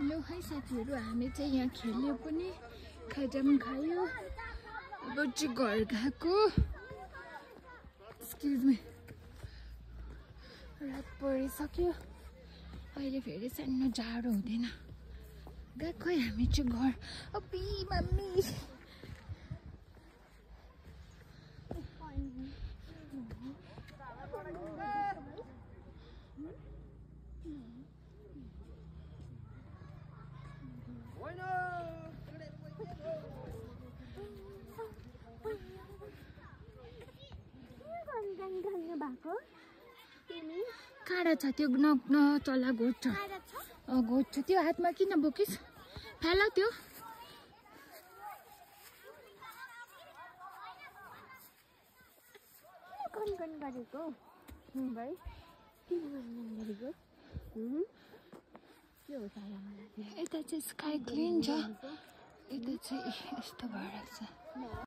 लो है साथीहरु हामी चाहिँ यहाँ खेल्यो पनि खाजा पनि खायो अब चाहिँ घर गएको एक्सक्युज मी रात परिसक्यो अहिले फेरि सानो जाडो हुँदैन गएको है हामी चाहिँ घर अबी मम्मी काँडा छ त्यो चला गोठ छ गोठ छ त्यो हातमा किन बोकिस् फाला त्यो यता चाहिँ स्काई क्लिन छ यता चाहिँ यस्तो भइरहेको छ